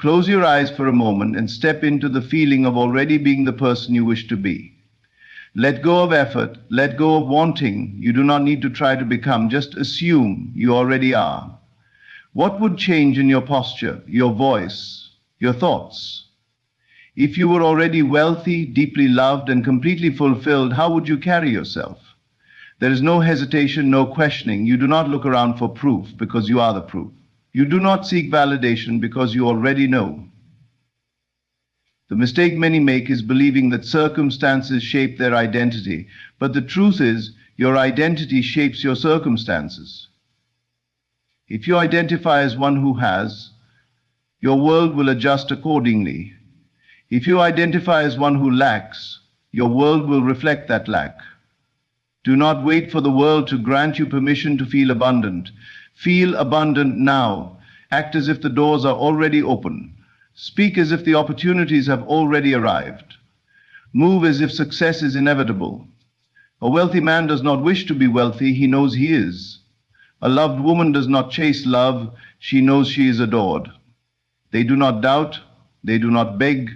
Close your eyes for a moment and step into the feeling of already being the person you wish to be. Let go of effort, let go of wanting. You do not need to try to become, just assume you already are. What would change in your posture, your voice, your thoughts? If you were already wealthy, deeply loved, and completely fulfilled, how would you carry yourself? There is no hesitation, no questioning. You do not look around for proof because you are the proof. You do not seek validation because you already know. The mistake many make is believing that circumstances shape their identity, but the truth is, your identity shapes your circumstances. If you identify as one who has, your world will adjust accordingly. If you identify as one who lacks, your world will reflect that lack. Do not wait for the world to grant you permission to feel abundant. Feel abundant now. Act as if the doors are already open. Speak as if the opportunities have already arrived. Move as if success is inevitable. A wealthy man does not wish to be wealthy, he knows he is. A loved woman does not chase love, she knows she is adored. They do not doubt, they do not beg,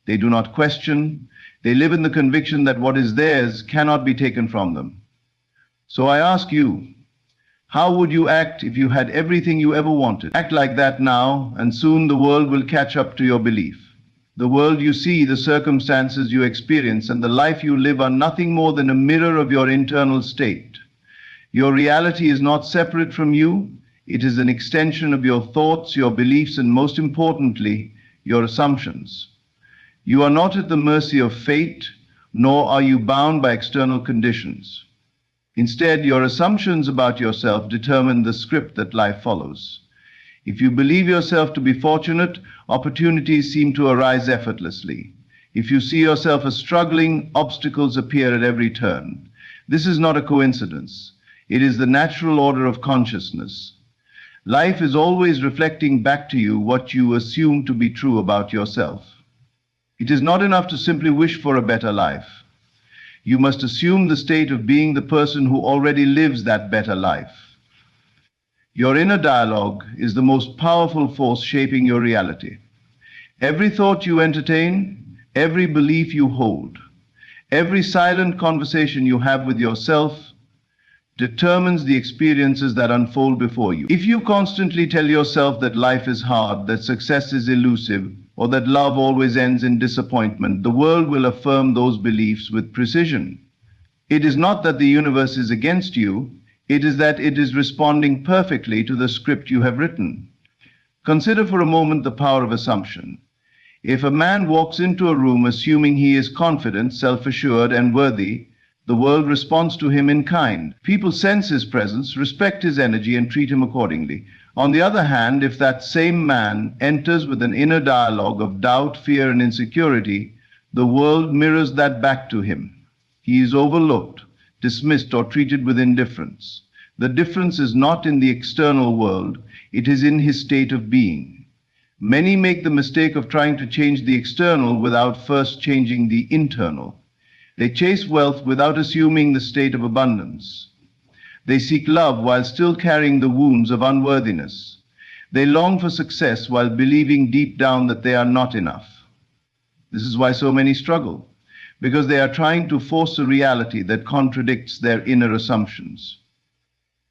they do not question. They live in the conviction that what is theirs cannot be taken from them. So I ask you, how would you act if you had everything you ever wanted? Act like that now, and soon the world will catch up to your belief. The world you see, the circumstances you experience, and the life you live are nothing more than a mirror of your internal state. Your reality is not separate from you. It is an extension of your thoughts, your beliefs, and most importantly, your assumptions. You are not at the mercy of fate, nor are you bound by external conditions. Instead, your assumptions about yourself determine the script that life follows. If you believe yourself to be fortunate, opportunities seem to arise effortlessly. If you see yourself as struggling, obstacles appear at every turn. This is not a coincidence. It is the natural order of consciousness. Life is always reflecting back to you what you assume to be true about yourself. It is not enough to simply wish for a better life. You must assume the state of being the person who already lives that better life. Your inner dialogue is the most powerful force shaping your reality. Every thought you entertain, every belief you hold, every silent conversation you have with yourself determines the experiences that unfold before you. If you constantly tell yourself that life is hard, that success is elusive, or that love always ends in disappointment, the world will affirm those beliefs with precision. It is not that the universe is against you, it is that it is responding perfectly to the script you have written. Consider for a moment the power of assumption. If a man walks into a room assuming he is confident, self-assured, and worthy, the world responds to him in kind. People sense his presence, respect his energy, and treat him accordingly. On the other hand, if that same man enters with an inner dialogue of doubt, fear, and insecurity, the world mirrors that back to him. He is overlooked, dismissed, or treated with indifference. The difference is not in the external world, it is in his state of being. Many make the mistake of trying to change the external without first changing the internal. They chase wealth without assuming the state of abundance. They seek love while still carrying the wounds of unworthiness. They long for success while believing deep down that they are not enough. This is why so many struggle, because they are trying to force a reality that contradicts their inner assumptions.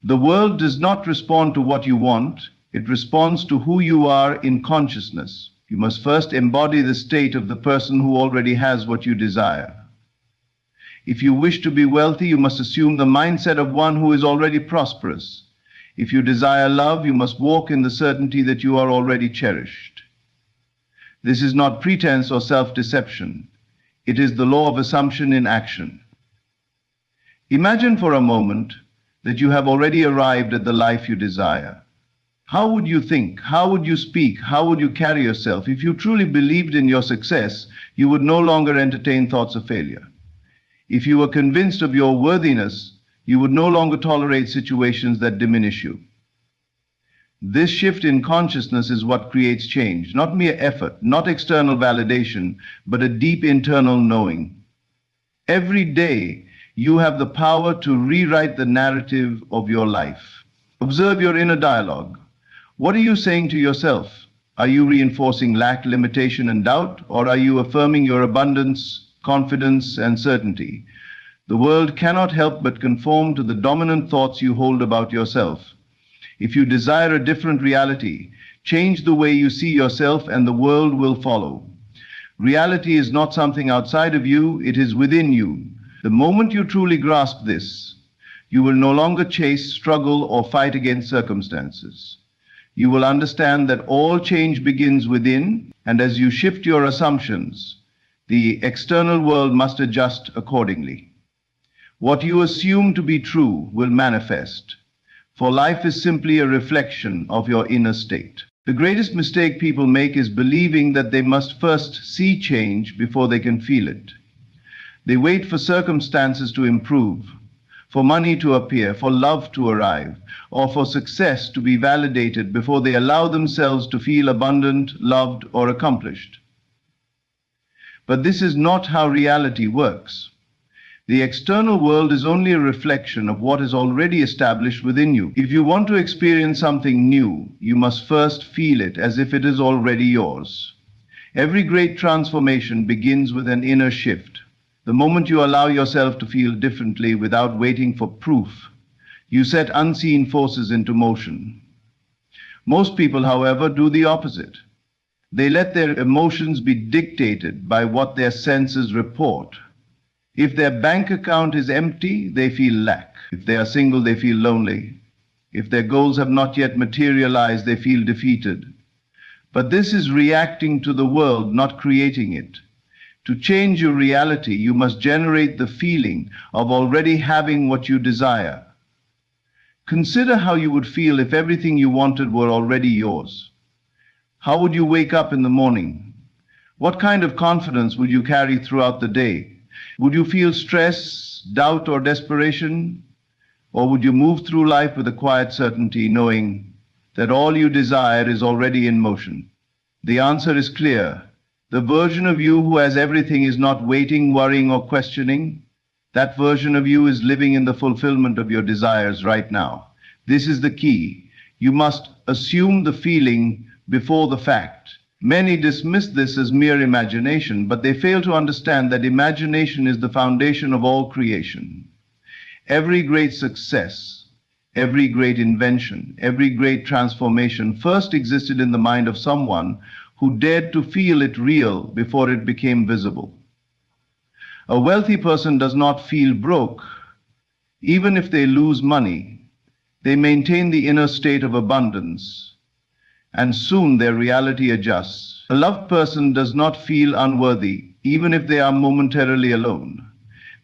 The world does not respond to what you want, it responds to who you are in consciousness. You must first embody the state of the person who already has what you desire. If you wish to be wealthy, you must assume the mindset of one who is already prosperous. If you desire love, you must walk in the certainty that you are already cherished. This is not pretense or self-deception. It is the law of assumption in action. Imagine for a moment that you have already arrived at the life you desire. How would you think? How would you speak? How would you carry yourself? If you truly believed in your success, you would no longer entertain thoughts of failure. If you were convinced of your worthiness, you would no longer tolerate situations that diminish you. This shift in consciousness is what creates change, not mere effort, not external validation, but a deep internal knowing. Every day, you have the power to rewrite the narrative of your life. Observe your inner dialogue. What are you saying to yourself? Are you reinforcing lack, limitation, and doubt, or are you affirming your abundance, confidence, and certainty? The world cannot help but conform to the dominant thoughts you hold about yourself. If you desire a different reality, change the way you see yourself and the world will follow. Reality is not something outside of you, it is within you. The moment you truly grasp this, you will no longer chase, struggle, or fight against circumstances. You will understand that all change begins within, and as you shift your assumptions, the external world must adjust accordingly. What you assume to be true will manifest, for life is simply a reflection of your inner state. The greatest mistake people make is believing that they must first see change before they can feel it. They wait for circumstances to improve, for money to appear, for love to arrive, or for success to be validated before they allow themselves to feel abundant, loved, or accomplished. But this is not how reality works. The external world is only a reflection of what is already established within you. If you want to experience something new, you must first feel it as if it is already yours. Every great transformation begins with an inner shift. The moment you allow yourself to feel differently without waiting for proof, you set unseen forces into motion. Most people, however, do the opposite. They let their emotions be dictated by what their senses report. If their bank account is empty, they feel lack. If they are single, they feel lonely. If their goals have not yet materialized, they feel defeated. But this is reacting to the world, not creating it. To change your reality, you must generate the feeling of already having what you desire. Consider how you would feel if everything you wanted were already yours. How would you wake up in the morning? What kind of confidence would you carry throughout the day? Would you feel stress, doubt, or desperation? Or would you move through life with a quiet certainty, knowing that all you desire is already in motion? The answer is clear. The version of you who has everything is not waiting, worrying, or questioning. That version of you is living in the fulfillment of your desires right now. This is the key. You must assume the feeling before the fact. Many dismiss this as mere imagination, but they fail to understand that imagination is the foundation of all creation. Every great success, every great invention, every great transformation first existed in the mind of someone who dared to feel it real before it became visible. A wealthy person does not feel broke. Even if they lose money, they maintain the inner state of abundance, and soon their reality adjusts. A loved person does not feel unworthy, even if they are momentarily alone.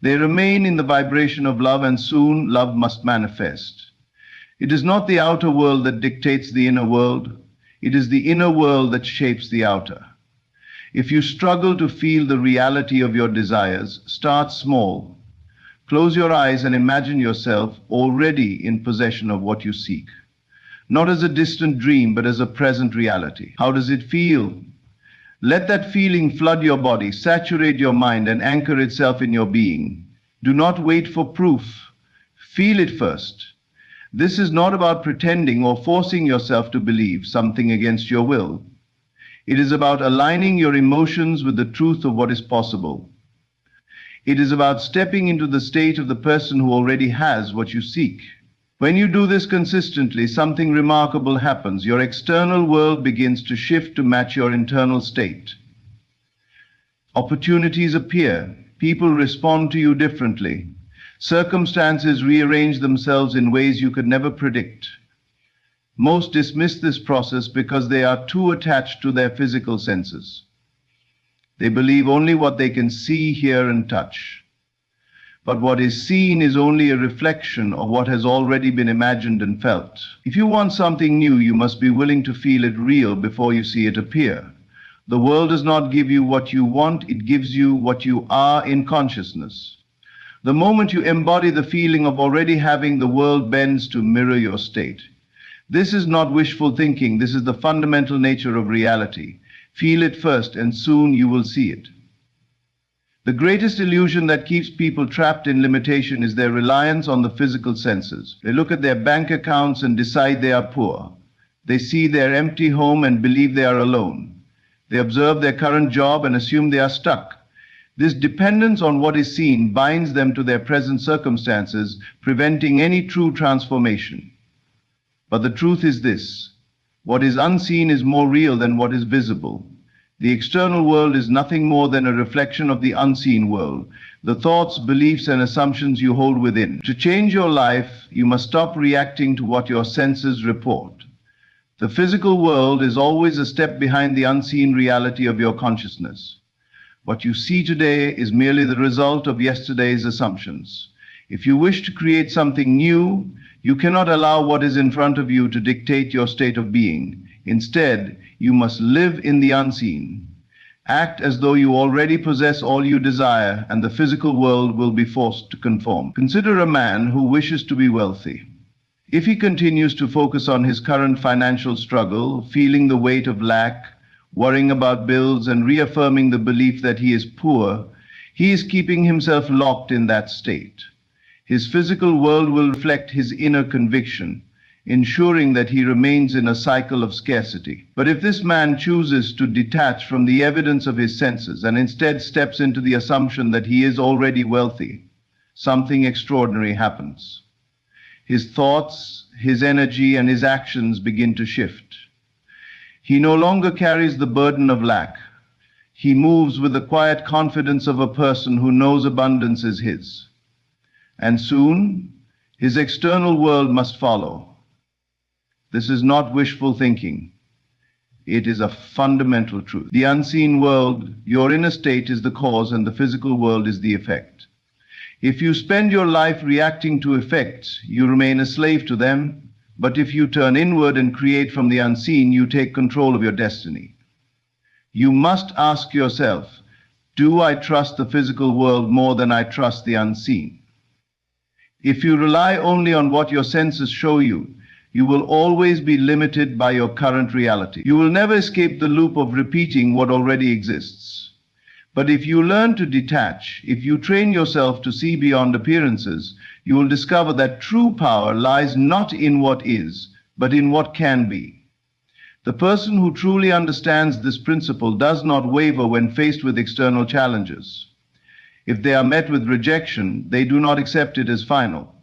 They remain in the vibration of love, and soon love must manifest. It is not the outer world that dictates the inner world. It is the inner world that shapes the outer. If you struggle to feel the reality of your desires, start small. Close your eyes and imagine yourself already in possession of what you seek. Not as a distant dream, but as a present reality. How does it feel? Let that feeling flood your body, saturate your mind, and anchor itself in your being. Do not wait for proof. Feel it first. This is not about pretending or forcing yourself to believe something against your will. It is about aligning your emotions with the truth of what is possible. It is about stepping into the state of the person who already has what you seek. When you do this consistently, something remarkable happens. Your external world begins to shift to match your internal state. Opportunities appear. People respond to you differently. Circumstances rearrange themselves in ways you could never predict. Most dismiss this process because they are too attached to their physical senses. They believe only what they can see, hear, and touch. But what is seen is only a reflection of what has already been imagined and felt. If you want something new, you must be willing to feel it real before you see it appear. The world does not give you what you want, it gives you what you are in consciousness. The moment you embody the feeling of already having, the world bends to mirror your state. This is not wishful thinking, this is the fundamental nature of reality. Feel it first, and soon you will see it. The greatest illusion that keeps people trapped in limitation is their reliance on the physical senses. They look at their bank accounts and decide they are poor. They see their empty home and believe they are alone. They observe their current job and assume they are stuck. This dependence on what is seen binds them to their present circumstances, preventing any true transformation. But the truth is this: what is unseen is more real than what is visible. The external world is nothing more than a reflection of the unseen world, the thoughts, beliefs, and assumptions you hold within. To change your life, you must stop reacting to what your senses report. The physical world is always a step behind the unseen reality of your consciousness. What you see today is merely the result of yesterday's assumptions. If you wish to create something new, you cannot allow what is in front of you to dictate your state of being. Instead, you must live in the unseen. Act as though you already possess all you desire, and the physical world will be forced to conform. Consider a man who wishes to be wealthy. If he continues to focus on his current financial struggle, feeling the weight of lack, worrying about bills, and reaffirming the belief that he is poor, he is keeping himself locked in that state. His physical world will reflect his inner conviction, ensuring that he remains in a cycle of scarcity. But if this man chooses to detach from the evidence of his senses and instead steps into the assumption that he is already wealthy, something extraordinary happens. His thoughts, his energy, and his actions begin to shift. He no longer carries the burden of lack. He moves with the quiet confidence of a person who knows abundance is his. And soon, his external world must follow. This is not wishful thinking. It is a fundamental truth. The unseen world, your inner state, is the cause, and the physical world is the effect. If you spend your life reacting to effects, you remain a slave to them. But if you turn inward and create from the unseen, you take control of your destiny. You must ask yourself, do I trust the physical world more than I trust the unseen? If you rely only on what your senses show you, you will always be limited by your current reality. You will never escape the loop of repeating what already exists. But if you learn to detach, if you train yourself to see beyond appearances, you will discover that true power lies not in what is, but in what can be. The person who truly understands this principle does not waver when faced with external challenges. If they are met with rejection, they do not accept it as final.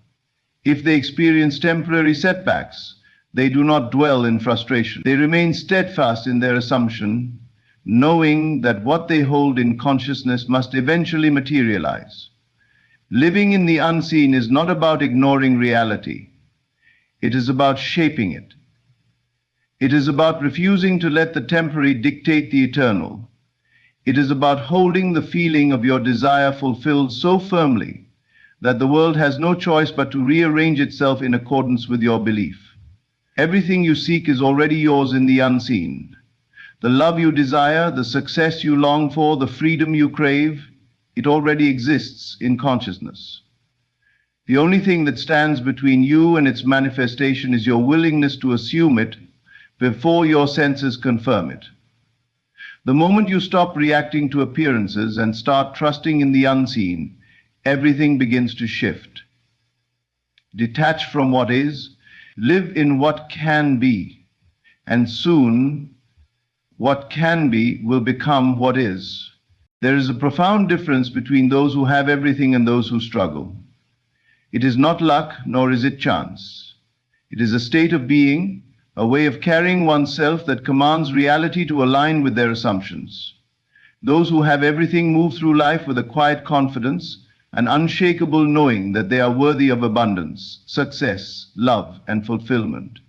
If they experience temporary setbacks, they do not dwell in frustration. They remain steadfast in their assumption, knowing that what they hold in consciousness must eventually materialize. Living in the unseen is not about ignoring reality. It is about shaping it. It is about refusing to let the temporary dictate the eternal. It is about holding the feeling of your desire fulfilled so firmly that the world has no choice but to rearrange itself in accordance with your belief. Everything you seek is already yours in the unseen. The love you desire, the success you long for, the freedom you crave, it already exists in consciousness. The only thing that stands between you and its manifestation is your willingness to assume it before your senses confirm it. The moment you stop reacting to appearances and start trusting in the unseen, everything begins to shift. Detach from what is, live in what can be, and soon what can be will become what is. There is a profound difference between those who have everything and those who struggle. It is not luck, nor is it chance. It is a state of being, a way of carrying oneself that commands reality to align with their assumptions. Those who have everything move through life with a quiet confidence, an unshakable knowing that they are worthy of abundance, success, love, and fulfillment.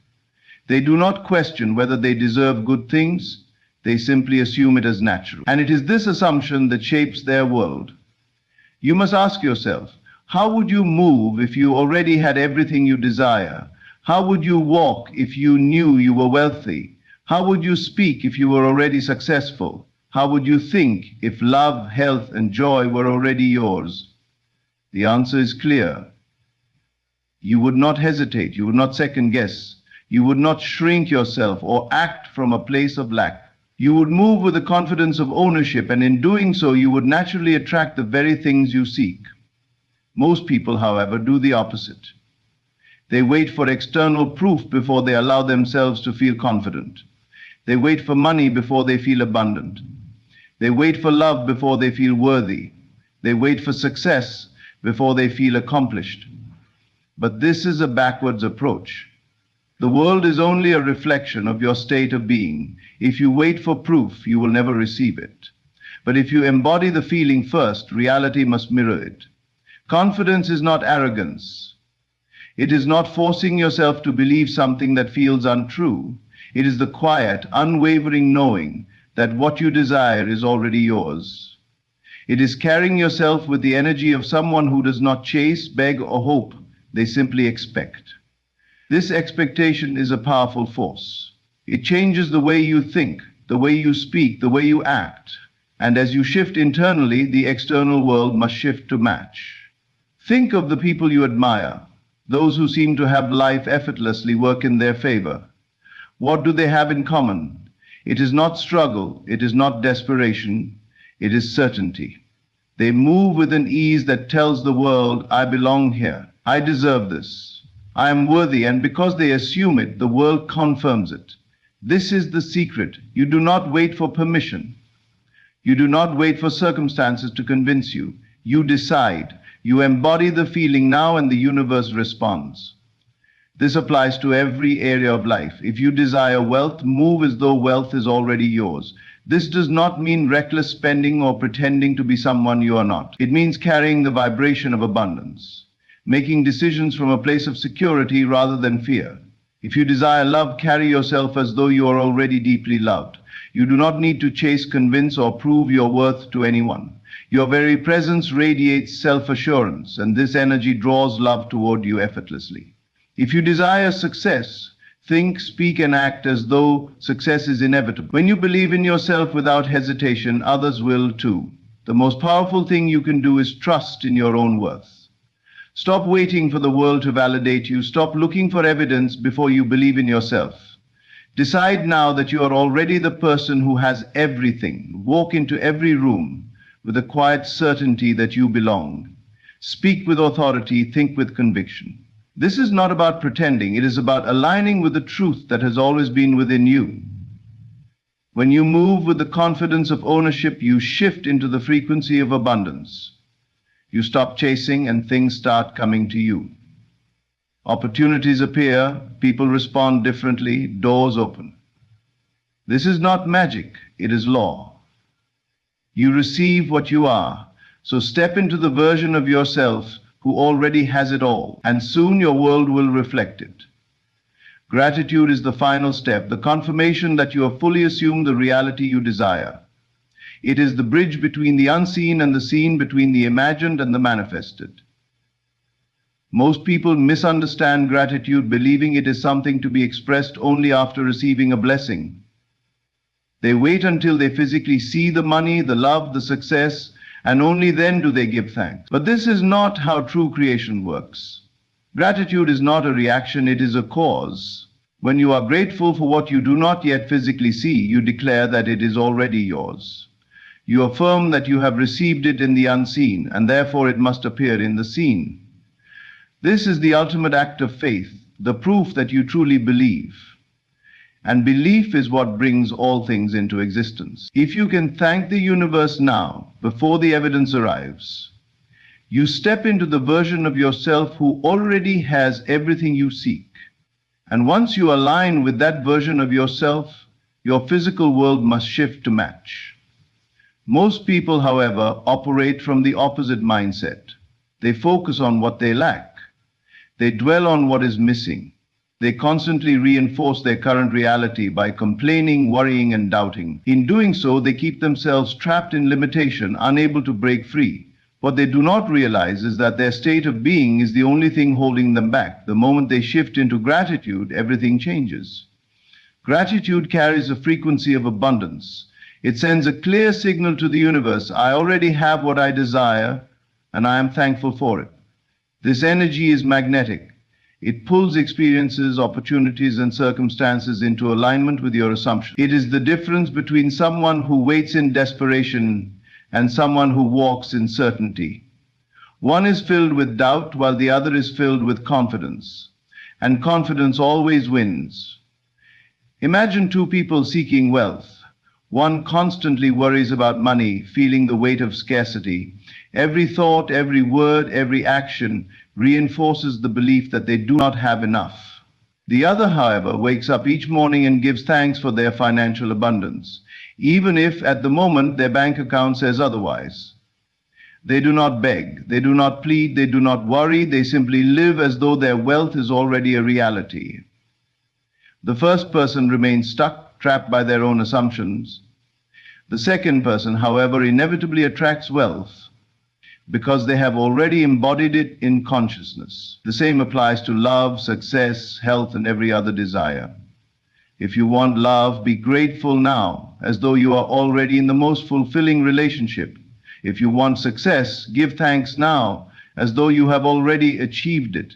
They do not question whether they deserve good things. They simply assume it as natural. And it is this assumption that shapes their world. You must ask yourself, how would you move if you already had everything you desire? How would you walk if you knew you were wealthy? How would you speak if you were already successful? How would you think if love, health, and joy were already yours? The answer is clear. You would not hesitate. You would not second guess. You would not shrink yourself or act from a place of lack. You would move with the confidence of ownership, and in doing so, you would naturally attract the very things you seek. Most people, however, do the opposite. They wait for external proof before they allow themselves to feel confident. They wait for money before they feel abundant. They wait for love before they feel worthy. They wait for success before they feel accomplished. But this is a backwards approach. The world is only a reflection of your state of being. If you wait for proof, you will never receive it. But if you embody the feeling first, reality must mirror it. Confidence is not arrogance. It is not forcing yourself to believe something that feels untrue. It is the quiet, unwavering knowing that what you desire is already yours. It is carrying yourself with the energy of someone who does not chase, beg, or hope. They simply expect. This expectation is a powerful force. It changes the way you think, the way you speak, the way you act. And as you shift internally, the external world must shift to match. Think of the people you admire. Those who seem to have life effortlessly work in their favor. What do they have in common? It is not struggle, it is not desperation, it is certainty. They move with an ease that tells the world, I belong here, I deserve this, I am worthy, and because they assume it, the world confirms it. This is the secret. You do not wait for permission. You do not wait for circumstances to convince you. You decide. You embody the feeling now and the universe responds. This applies to every area of life. If you desire wealth, move as though wealth is already yours. This does not mean reckless spending or pretending to be someone you are not. It means carrying the vibration of abundance, making decisions from a place of security rather than fear. If you desire love, carry yourself as though you are already deeply loved. You do not need to chase, convince, or prove your worth to anyone. Your very presence radiates self-assurance, and this energy draws love toward you effortlessly. If you desire success, think, speak, and act as though success is inevitable. When you believe in yourself without hesitation, others will too. The most powerful thing you can do is trust in your own worth. Stop waiting for the world to validate you. Stop looking for evidence before you believe in yourself. Decide now that you are already the person who has everything. Walk into every room with a quiet certainty that you belong. Speak with authority, think with conviction. This is not about pretending, it is about aligning with the truth that has always been within you. When you move with the confidence of ownership, you shift into the frequency of abundance. You stop chasing and things start coming to you. Opportunities appear, people respond differently, doors open. This is not magic, it is law. You receive what you are, so step into the version of yourself who already has it all, and soon your world will reflect it. Gratitude is the final step, the confirmation that you have fully assumed the reality you desire. It is the bridge between the unseen and the seen, between the imagined and the manifested. Most people misunderstand gratitude, believing it is something to be expressed only after receiving a blessing. They wait until they physically see the money, the love, the success, and only then do they give thanks. But this is not how true creation works. Gratitude is not a reaction, it is a cause. When you are grateful for what you do not yet physically see, you declare that it is already yours. You affirm that you have received it in the unseen, and therefore it must appear in the seen. This is the ultimate act of faith, the proof that you truly believe. And belief is what brings all things into existence. If you can thank the universe now, before the evidence arrives, you step into the version of yourself who already has everything you seek. And once you align with that version of yourself, your physical world must shift to match. Most people, however, operate from the opposite mindset. They focus on what they lack. They dwell on what is missing. They constantly reinforce their current reality by complaining, worrying, and doubting. In doing so, they keep themselves trapped in limitation, unable to break free. What they do not realize is that their state of being is the only thing holding them back. The moment they shift into gratitude, everything changes. Gratitude carries a frequency of abundance. It sends a clear signal to the universe, I already have what I desire, and I am thankful for it. This energy is magnetic. It pulls experiences, opportunities, and circumstances into alignment with your assumptions. It is the difference between someone who waits in desperation and someone who walks in certainty. One is filled with doubt while the other is filled with confidence. and confidence always wins. Imagine two people seeking wealth. One constantly worries about money, feeling the weight of scarcity. Every thought, every word, every action reinforces the belief that they do not have enough. The other, however, wakes up each morning and gives thanks for their financial abundance, even if at the moment their bank account says otherwise. They do not beg, they do not plead, they do not worry, they simply live as though their wealth is already a reality. The first person remains stuck, trapped by their own assumptions. The second person, however, inevitably attracts wealth because they have already embodied it in consciousness. The same applies to love, success, health, and every other desire. If you want love, be grateful now, as though you are already in the most fulfilling relationship. If you want success, give thanks now, as though you have already achieved it.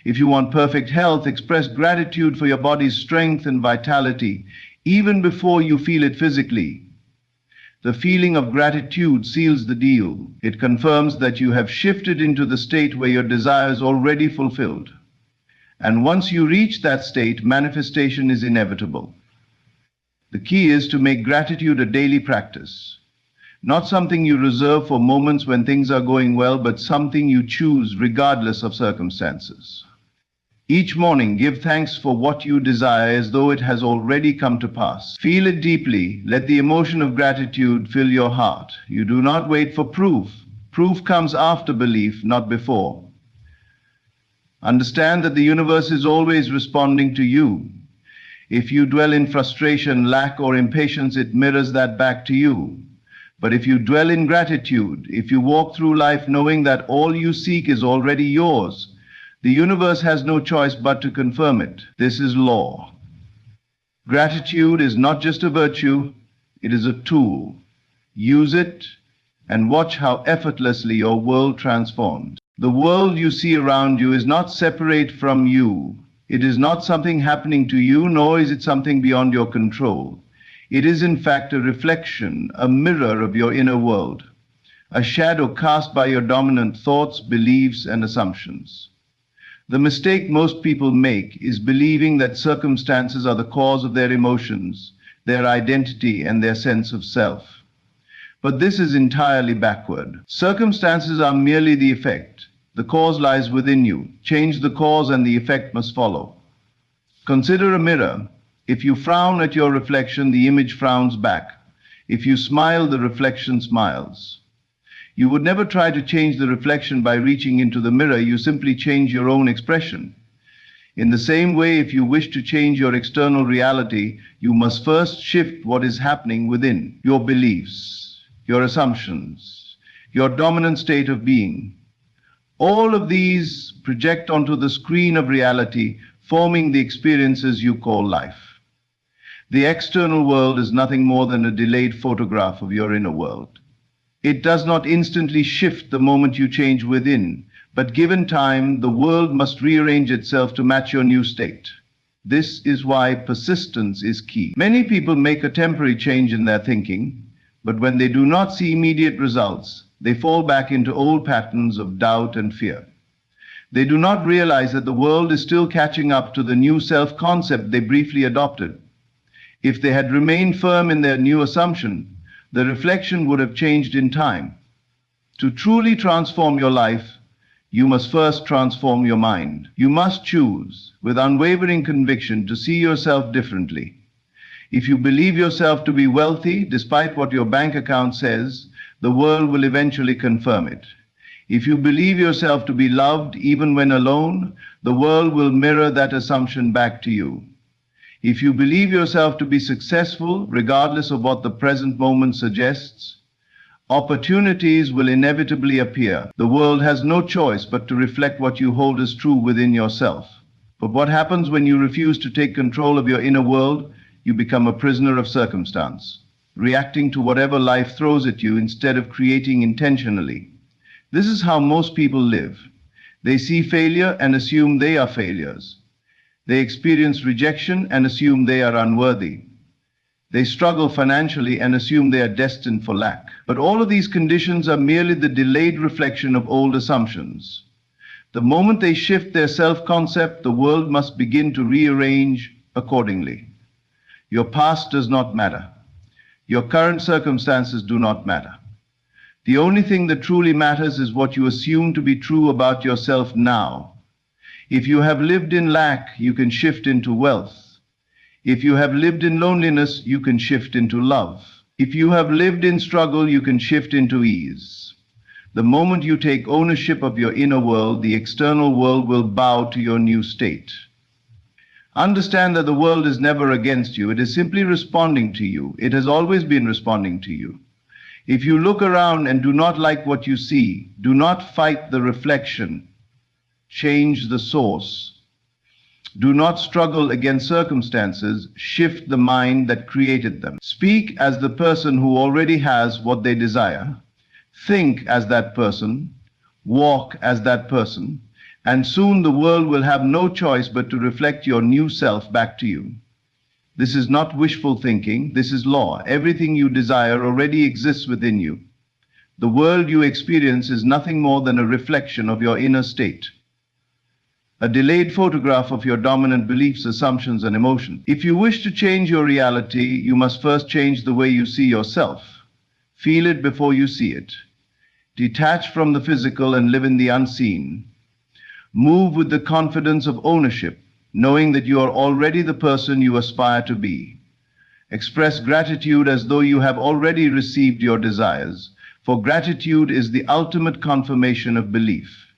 If you want perfect health, express gratitude for your body's strength and vitality, even before you feel it physically. The feeling of gratitude seals the deal. It confirms that you have shifted into the state where your desire is already fulfilled. And once you reach that state, manifestation is inevitable. The key is to make gratitude a daily practice. Not something you reserve for moments when things are going well, but something you choose regardless of circumstances. Each morning, give thanks for what you desire as though it has already come to pass. Feel it deeply. Let the emotion of gratitude fill your heart. You do not wait for proof. Proof comes after belief, not before. Understand that the universe is always responding to you. If you dwell in frustration, lack, or impatience, it mirrors that back to you. But if you dwell in gratitude, if you walk through life knowing that all you seek is already yours, the universe has no choice but to confirm it. This is law. Gratitude is not just a virtue, it is a tool. Use it and watch how effortlessly your world transforms. The world you see around you is not separate from you. It is not something happening to you, nor is it something beyond your control. It is in fact a reflection, a mirror of your inner world, a shadow cast by your dominant thoughts, beliefs, and assumptions. The mistake most people make is believing that circumstances are the cause of their emotions, their identity, and their sense of self. But this is entirely backward. Circumstances are merely the effect. The cause lies within you. Change the cause and the effect must follow. Consider a mirror. If you frown at your reflection, the image frowns back. If you smile, the reflection smiles. You would never try to change the reflection by reaching into the mirror. You simply change your own expression. In the same way, if you wish to change your external reality, you must first shift what is happening within: your beliefs, your assumptions, your dominant state of being. All of these project onto the screen of reality, forming the experiences you call life. The external world is nothing more than a delayed photograph of your inner world. It does not instantly shift the moment you change within, but given time, the world must rearrange itself to match your new state. This is why persistence is key. Many people make a temporary change in their thinking, but when they do not see immediate results, they fall back into old patterns of doubt and fear. They do not realize that the world is still catching up to the new self-concept they briefly adopted. If they had remained firm in their new assumption, the reflection would have changed in time. To truly transform your life, you must first transform your mind. You must choose, with unwavering conviction, to see yourself differently. If you believe yourself to be wealthy, despite what your bank account says, the world will eventually confirm it. If you believe yourself to be loved, even when alone, the world will mirror that assumption back to you. If you believe yourself to be successful, regardless of what the present moment suggests, opportunities will inevitably appear. The world has no choice but to reflect what you hold as true within yourself. But what happens when you refuse to take control of your inner world? You become a prisoner of circumstance, reacting to whatever life throws at you instead of creating intentionally. This is how most people live. They see failure and assume they are failures. They experience rejection and assume they are unworthy. They struggle financially and assume they are destined for lack. But all of these conditions are merely the delayed reflection of old assumptions. The moment they shift their self-concept, the world must begin to rearrange accordingly. Your past does not matter. Your current circumstances do not matter. The only thing that truly matters is what you assume to be true about yourself now. If you have lived in lack, you can shift into wealth. If you have lived in loneliness, you can shift into love. If you have lived in struggle, you can shift into ease. The moment you take ownership of your inner world, the external world will bow to your new state. Understand that the world is never against you. It is simply responding to you. It has always been responding to you. If you look around and do not like what you see, do not fight the reflection. Change the source. Do not struggle against circumstances. Shift the mind that created them. Speak as the person who already has what they desire. Think as that person. Walk as that person. And soon the world will have no choice but to reflect your new self back to you. This is not wishful thinking, this is law. Everything you desire already exists within you. The world you experience is nothing more than a reflection of your inner state, a delayed photograph of your dominant beliefs, assumptions, and emotions. If you wish to change your reality, you must first change the way you see yourself. Feel it before you see it. Detach from the physical and live in the unseen. Move with the confidence of ownership, knowing that you are already the person you aspire to be. Express gratitude as though you have already received your desires, for gratitude is the ultimate confirmation of belief.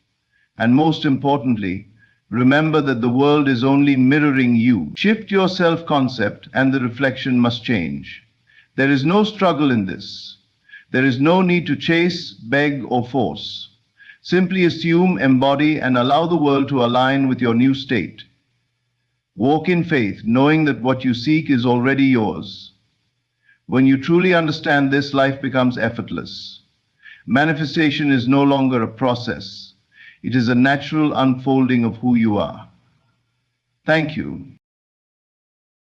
And most importantly, remember that the world is only mirroring you. Shift your self-concept and the reflection must change. There is no struggle in this. There is no need to chase, beg, or force. Simply assume, embody, and allow the world to align with your new state. Walk in faith, knowing that what you seek is already yours. When you truly understand this, life becomes effortless. Manifestation is no longer a process. It is a natural unfolding of who you are. Thank you.